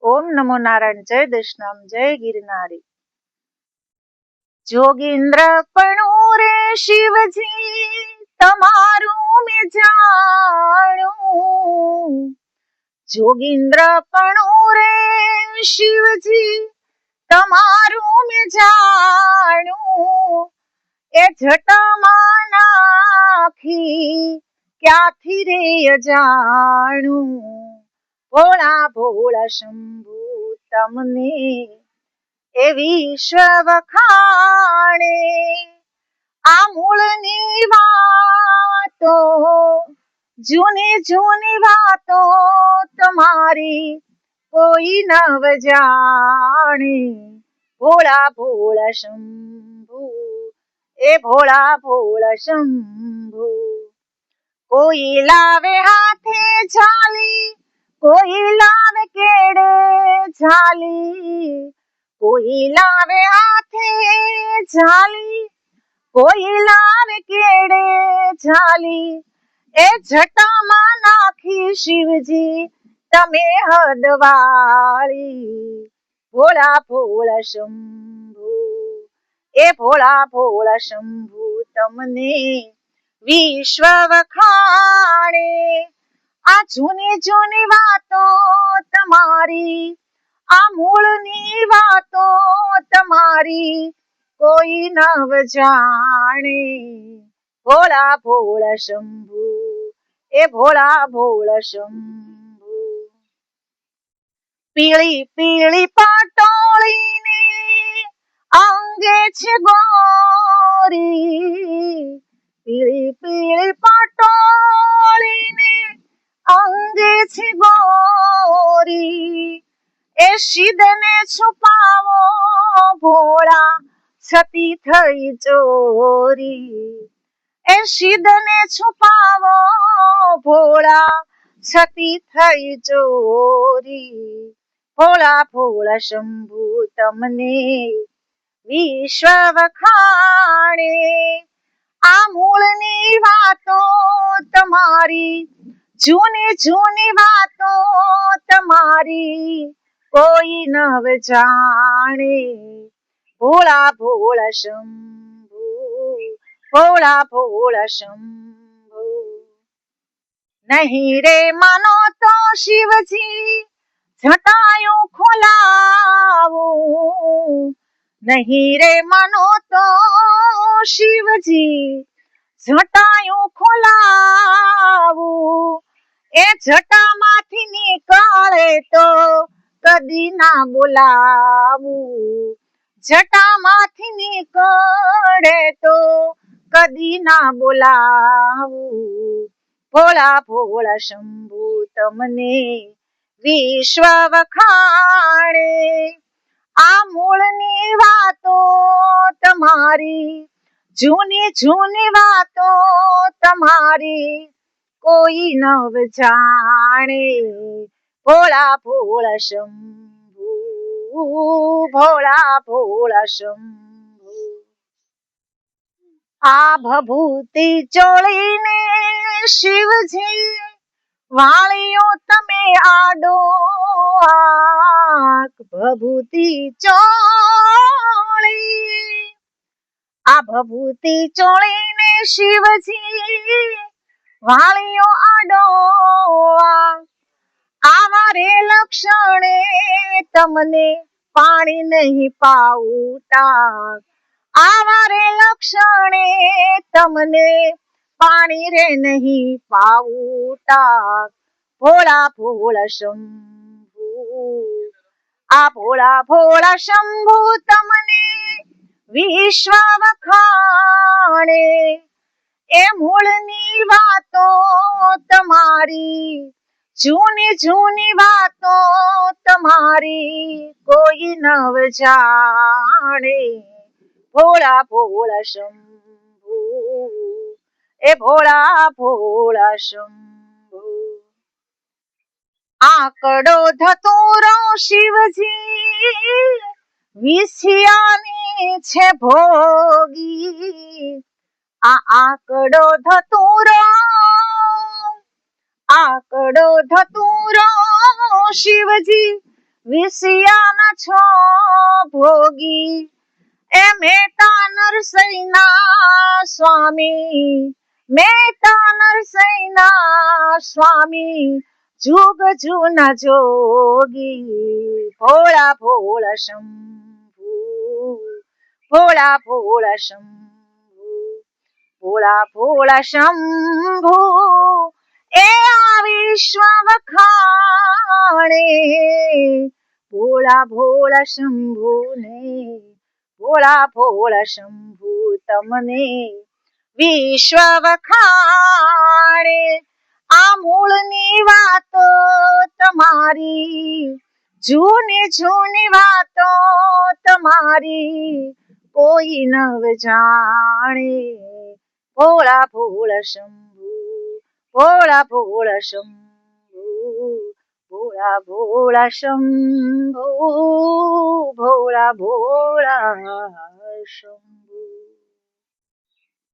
ઓમ નમો નારાયણ. જય દશનામ, જય ગિરનારી. જોગીન્દ્ર પણ રે શિવજી તમારું મેં જાણું. જોગીન્દ્ર પણ રે શિવજી તમારું મેં જાણું. એ જટામાં નાખી ક્યાંથી રે અજાણું. ભોળા ભોળા શંભુ તમને એ વિશ્વ વખાણે. આ મૂળની વાતો જૂની જૂની વાતો તમારી કોઈ નવ જાણે. ભોળા ભોળા શંભુ એ ભોળા ભોળા શંભુ. કોઈ લાવે હાથે ઝાલી, કોઈ લાવે કેડે ઝાલી. કોઈ લાવે હાથે ઝાલી, કોઈ લાવે કેડે ઝાલી. એ જટામાં નાખી શિવજી તમે હદવાળી. ભોળા ભોળા શંભુ એ ભોળા ભોળા શંભુ તમને વિશ્વ વખાણે. આ જૂની જૂની વાતો તમારી, આ મૂળની વાતો તમારી કોઈ નવ જાણે. ભોળા ભોળા શંભુ એ ભોળા ભોળા શંભુ. પીળી પીળી પાટોળીને અંગે છે ગોરી. પીળી પીળી પાટોળીને અંગે છે ગોરી. એ શીદને છુપાવો ભોળા છતી થઈ ચોરી. એ શીદને છુપાવો ભોળા છતી થઈ ચોરી. ભોળા ભોળા શંભુ તમને વિશ્વ વખાણે. આ મૂળની વાતો તમારી, જૂની જૂની વાતો તમારી કોઈ નવ જાણે. ભોળા ભોળા શંભુ ભોળા ભોળા શંભુ. નહીં રે માનો તો શિવજી જટાયું ખોલાવું. નહીં રે માનો તો શિવજી જટાયું ખોલાવું. એ જટામાંથી નીકળે તો કદી ના બોલાવું. જટામાંથી નીકળે તો કદી ના બોલાવું. ભોળા ભોળા શંભુ તમને વિશ્વ વખાણે. આ મૂળની વાતો તમારી, જૂની જૂની વાતો તમારી કોઈ નવ જાણે. ભોળા ભોળા શંભુ ભોળા ભોળા શંભુ. આ ભભૂતિ ચોળીને શિવજી વાળીઓ તમે આડો આંખ. ભભૂતિ ચોળી, આ ભભૂતિ ચોળીને શિવજી વાળીઓ આડો આંખ. આવા રે લક્ષણે તમને પાણી નહીં પાવું ટાક. આવા રે લક્ષણે તમને પાણી રે નહીં પાવું ટાક. ભોળા ભોળા શંભુ આ ભોળા ભોળા શંભુ તમને વિશ્વ વખાણે. એ મૂળની વાતો તમારી, જૂની જૂની વાતો તમારી કોઈ નવ જાણે. ભોળા ભોળા શંભુ એ ભોળા ભોળા શંભુ. આંકડો ધતુરો શિવજી વિછિયાની છે ભોગી. આ આંકડો ધતુરો, આંકડો ધતુરો શિવજી વિષયાના છો ભોગી એ મહેતા નરસૈના સ્વામી, મહેતા નરસૈના સ્વામી, જુગ જુના જોગી, ભોળા ભોળા શંભુ, ભોળા ભોળા શંભુ, ભોળા ભોળા શંભુ, એ આ વિશ્વ વખાણે, ભોળા ભોળા શંભુ ને, ભોળા ભોળા શંભુ તમને વિશ્વ વખાણે. આ મૂળની વાતો તમારી, જૂની જૂની વાતો તમારી, કોઈ નવ જાણે, ભોળા ભોળા શંભુ, ભોળા ભોળા શંભુ, ભોળા ભોળા શંભુ, ભોળા ભોળા શંભુ.